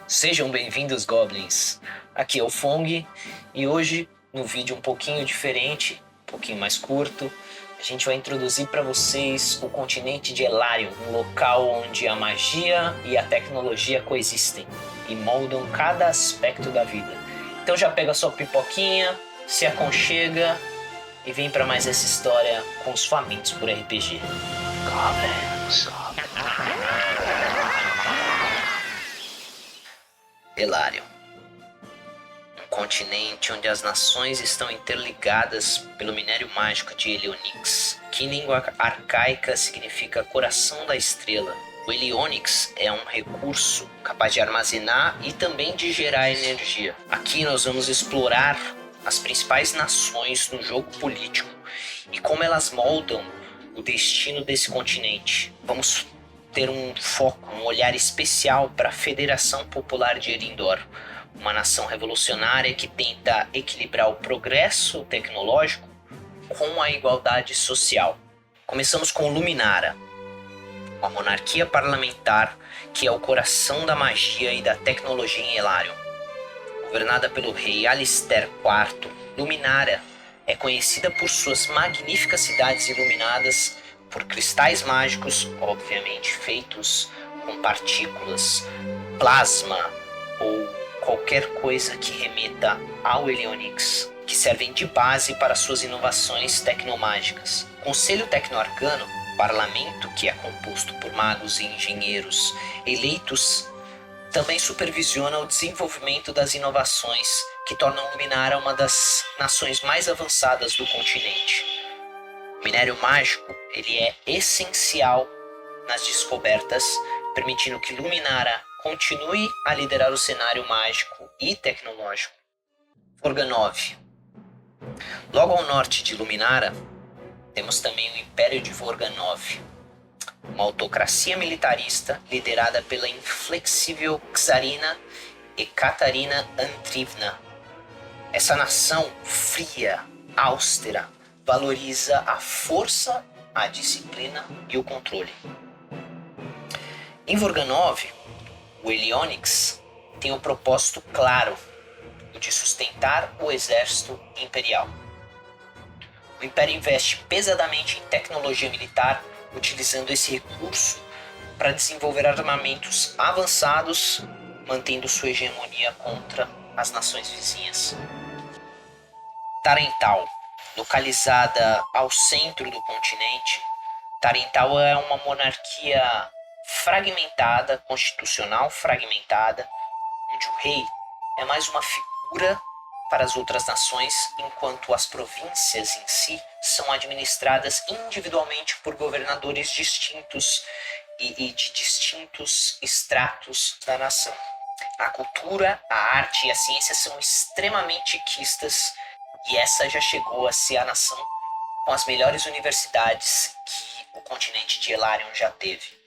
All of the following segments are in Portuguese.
Sejam bem-vindos, Goblins! Aqui é o Fong e hoje, no vídeo um pouquinho diferente, um pouquinho mais curto, a gente vai introduzir para vocês o continente de Elarion, um local onde a magia e a tecnologia coexistem e moldam cada aspecto da vida. Então já pega sua pipoquinha, se aconchega e vem para mais essa história com os famintos por RPG. Goblins! Elarion, um continente onde as nações estão interligadas pelo minério mágico de Helionix, que em língua arcaica significa coração da estrela. O Helionix é um recurso capaz de armazenar e também de gerar energia. Aqui nós vamos explorar as principais nações no jogo político e como elas moldam o destino desse continente. Vamos ter um foco, um olhar especial para a Federação Popular de Erindor, uma nação revolucionária que tenta equilibrar o progresso tecnológico com a igualdade social. Começamos com Luminara, uma monarquia parlamentar que é o coração da magia e da tecnologia em Elarion. Governada pelo rei Alistair IV, Luminara é conhecida por suas magníficas cidades iluminadas por cristais mágicos, obviamente feitos com partículas, plasma ou qualquer coisa que remeta ao Helionix, que servem de base para suas inovações tecnomágicas. Conselho Tecnoarcano, parlamento que é composto por magos e engenheiros eleitos, também supervisiona o desenvolvimento das inovações que tornam Luminara uma das nações mais avançadas do continente. O minério mágico ele é essencial nas descobertas, permitindo que Luminara continue a liderar o cenário mágico e tecnológico. Vorganov. Logo ao norte de Luminara, temos também o Império de Vorganov, uma autocracia militarista liderada pela inflexível Czarina Ekaterina Andreevna. Essa nação fria, austera, valoriza a força, a disciplina e o controle. Em Vorganov, o Helionix tem um propósito claro, o de sustentar o exército imperial. O Império investe pesadamente em tecnologia militar, utilizando esse recurso para desenvolver armamentos avançados, mantendo sua hegemonia contra as nações vizinhas. Tarental. Localizada ao centro do continente, Tarental é uma monarquia fragmentada, constitucional fragmentada, onde o rei é mais uma figura para as outras nações, enquanto as províncias em si são administradas individualmente por governadores distintos e de distintos estratos da nação. A cultura, a arte e a ciência são extremamente quistas e essa já chegou a ser a nação com as melhores universidades que o continente de Elarion já teve.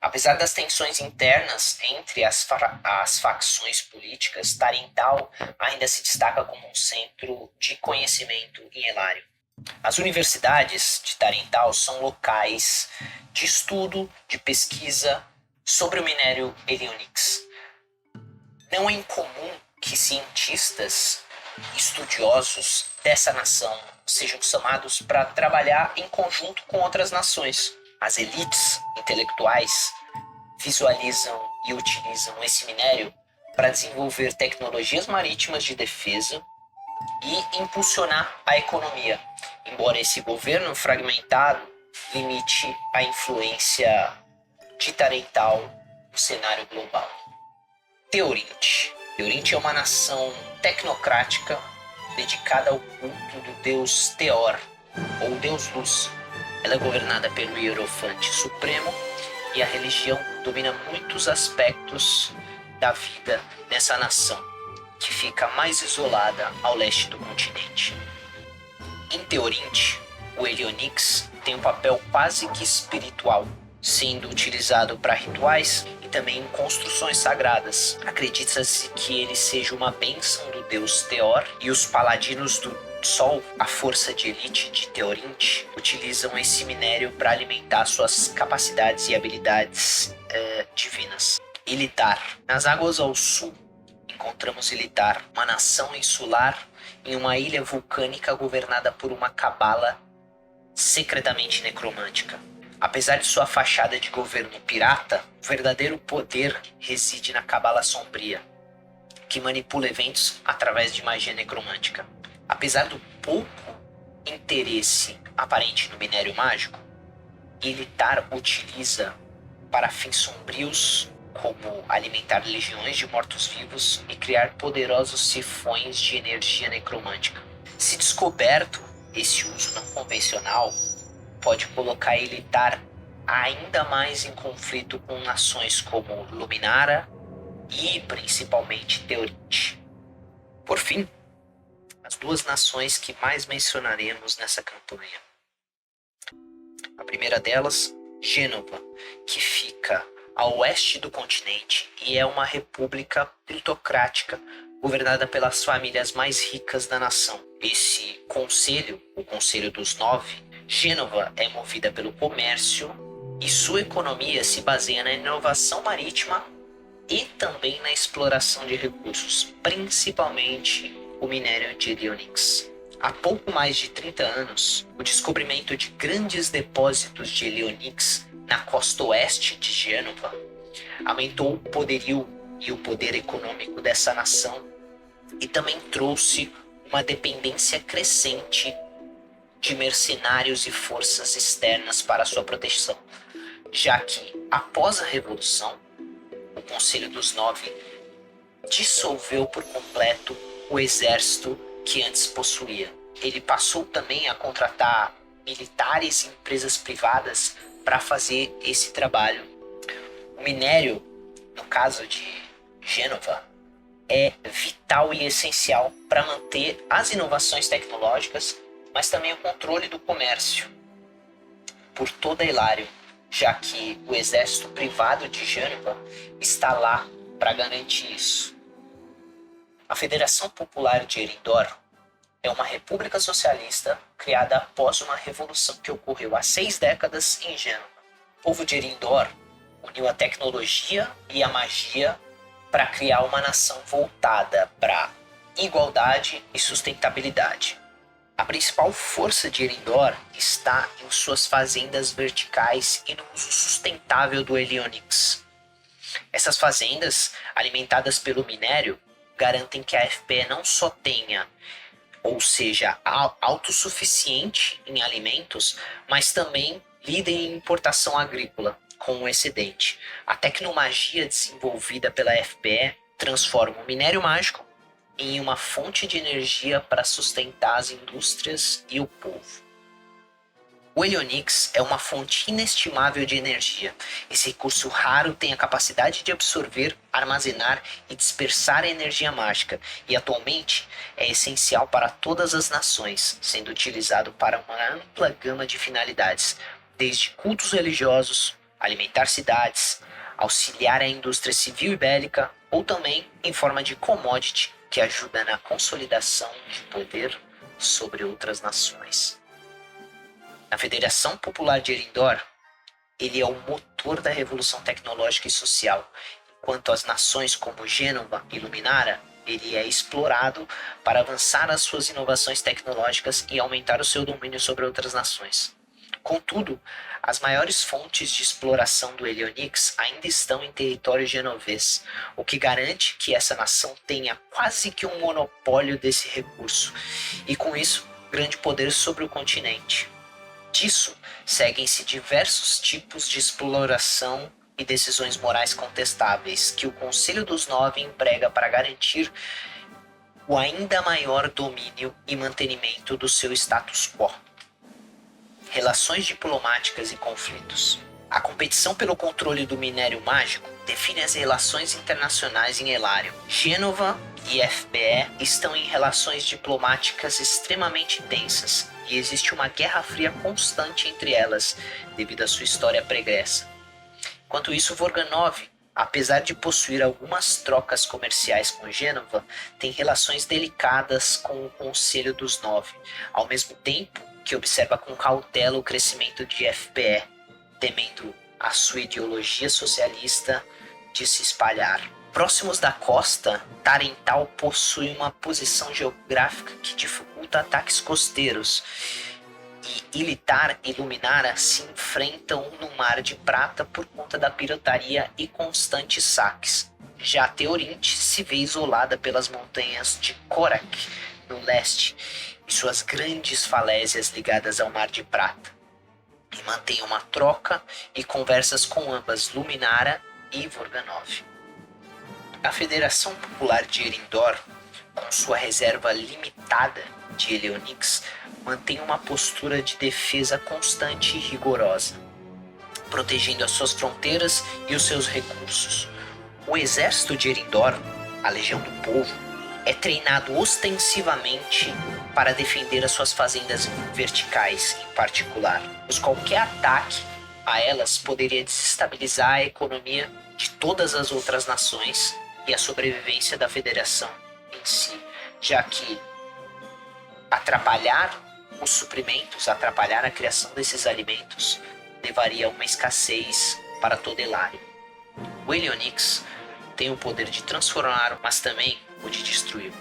Apesar das tensões internas entre as facções políticas, Tarental ainda se destaca como um centro de conhecimento em Elarion. As universidades de Tarental são locais de estudo, de pesquisa sobre o minério Helionix. Não é incomum que cientistas estudiosos dessa nação sejam chamados para trabalhar em conjunto com outras nações. As elites intelectuais visualizam e utilizam esse minério para desenvolver tecnologias marítimas de defesa e impulsionar a economia, embora esse governo fragmentado limite a influência de Tarental no cenário global. Teorinte. Teorinte é uma nação tecnocrática dedicada ao culto do deus Teor, ou deus Luz. Ela é governada pelo Hierofante Supremo e a religião domina muitos aspectos da vida dessa nação, que fica mais isolada ao leste do continente. Em Teorinte, o Helionix tem um papel quase que espiritual, sendo utilizado para rituais e também em construções sagradas. Acredita-se que ele seja uma bênção do deus Teor e os paladinos do Sol, a força de elite de Teorinte, utilizam esse minério para alimentar suas capacidades e habilidades divinas. Ilitar. Nas águas ao sul, encontramos Ilitar, uma nação insular em uma ilha vulcânica governada por uma cabala secretamente necromântica. Apesar de sua fachada de governo pirata, o verdadeiro poder reside na cabala sombria, que manipula eventos através de magia necromântica. Apesar do pouco interesse aparente no minério mágico, Ilitar utiliza para fins sombrios como alimentar legiões de mortos-vivos e criar poderosos sifões de energia necromântica. Se descoberto, esse uso não convencional pode colocar Ilitar ainda mais em conflito com nações como Luminara e principalmente Teorite. Por fim, as duas nações que mais mencionaremos nessa campanha. A primeira delas, Gênova, que fica a oeste do continente e é uma república plutocrática governada pelas famílias mais ricas da nação. Esse conselho, o Conselho dos Nove, Gênova é movida pelo comércio e sua economia se baseia na inovação marítima e também na exploração de recursos, principalmente o minério de Helionix. Há pouco mais de 30 anos, o descobrimento de grandes depósitos de Helionix na costa oeste de Gênova aumentou o poderio e o poder econômico dessa nação e também trouxe uma dependência crescente de mercenários e forças externas para sua proteção, já que, após a Revolução, o Conselho dos Nove dissolveu por completo o exército que antes possuía. Ele passou também a contratar militares e empresas privadas para fazer esse trabalho. O minério, no caso de Gênova, é vital e essencial para manter as inovações tecnológicas, mas também o controle do comércio por toda Hilário, já que o exército privado de Gênova está lá para garantir isso. A Federação Popular de Erindor é uma república socialista criada após uma revolução que ocorreu há 6 décadas em Gênova. O povo de Erindor uniu a tecnologia e a magia para criar uma nação voltada para igualdade e sustentabilidade. A principal força de Erindor está em suas fazendas verticais e no uso sustentável do Helionix. Essas fazendas, alimentadas pelo minério, garantem que a FPE não só tenha, ou seja, autossuficiente em alimentos, mas também lide em importação agrícola com o excedente. A tecnomagia desenvolvida pela FPE transforma o minério mágico em uma fonte de energia para sustentar as indústrias e o povo. O Helionix é uma fonte inestimável de energia. Esse recurso raro tem a capacidade de absorver, armazenar e dispersar a energia mágica e atualmente é essencial para todas as nações, sendo utilizado para uma ampla gama de finalidades, desde cultos religiosos, alimentar cidades, auxiliar a indústria civil e bélica ou também em forma de commodity que ajuda na consolidação de poder sobre outras nações. Na Federação Popular de Erindor, ele é o motor da revolução tecnológica e social, enquanto as nações como Gênova e Luminara, ele é explorado para avançar as suas inovações tecnológicas e aumentar o seu domínio sobre outras nações. Contudo, as maiores fontes de exploração do Helionix ainda estão em território genovês, o que garante que essa nação tenha quase que um monopólio desse recurso, e com isso, grande poder sobre o continente. Disso, seguem-se diversos tipos de exploração e decisões morais contestáveis que o Conselho dos Nove emprega para garantir o ainda maior domínio e mantenimento do seu status quo. Relações diplomáticas e conflitos. A competição pelo controle do minério mágico define as relações internacionais em Hilário. Gênova e FPE estão em relações diplomáticas extremamente tensas e existe uma guerra fria constante entre elas devido à sua história pregressa. Enquanto isso, Vorganov, apesar de possuir algumas trocas comerciais com Gênova, tem relações delicadas com o Conselho dos Nove, ao mesmo tempo que observa com cautela o crescimento de FPE, temendo a sua ideologia socialista de se espalhar. Próximos da costa, Tarental possui uma posição geográfica que dificulta ataques costeiros. E Ilitar e Luminara se enfrentam no Mar de Prata por conta da pirataria e constantes saques. Já Teorinte se vê isolada pelas montanhas de Korak, no leste, e suas grandes falésias ligadas ao Mar de Prata. E mantém uma troca e conversas com ambas Luminara e Vorganov. A Federação Popular de Erindor, com sua reserva limitada de Eleonix, mantém uma postura de defesa constante e rigorosa, protegendo as suas fronteiras e os seus recursos. O exército de Erindor, a Legião do Povo, é treinado ostensivamente para defender as suas fazendas verticais em particular, pois qualquer ataque a elas poderia desestabilizar a economia de todas as outras nações e a sobrevivência da federação em si, já que atrapalhar os suprimentos, atrapalhar a criação desses alimentos, levaria a uma escassez para todo Elarium. O Eleonix tem o poder de transformar, mas também o de destruir.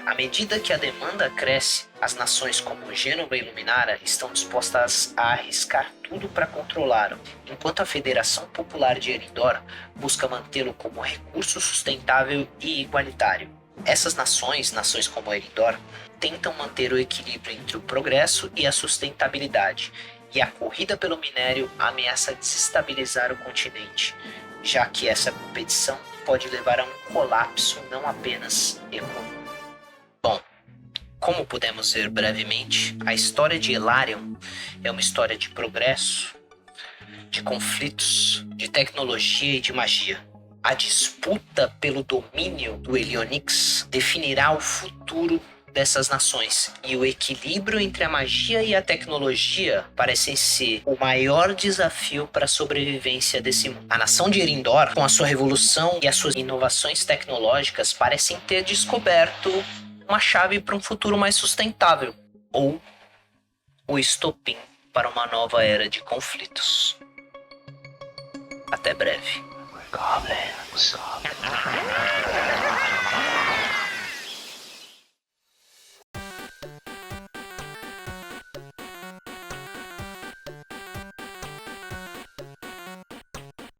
À medida que a demanda cresce, as nações como Gênova e Luminara estão dispostas a arriscar tudo para controlá-lo, enquanto a Federação Popular de Erindor busca mantê-lo como recurso sustentável e igualitário. Essas nações como Erindor, tentam manter o equilíbrio entre o progresso e a sustentabilidade, e a corrida pelo minério ameaça desestabilizar o continente, já que essa competição pode levar a um colapso não apenas econômico. Bom, como pudemos ver brevemente, a história de Elarium é uma história de progresso, de conflitos, de tecnologia e de magia. A disputa pelo domínio do Eleonix definirá o futuro dessas nações, e o equilíbrio entre a magia e a tecnologia parecem ser o maior desafio para a sobrevivência desse mundo. A nação de Erindor, com a sua revolução e as suas inovações tecnológicas, parecem ter descoberto uma chave para um futuro mais sustentável, ou o estopim para uma nova era de conflitos. Até breve. Goblins.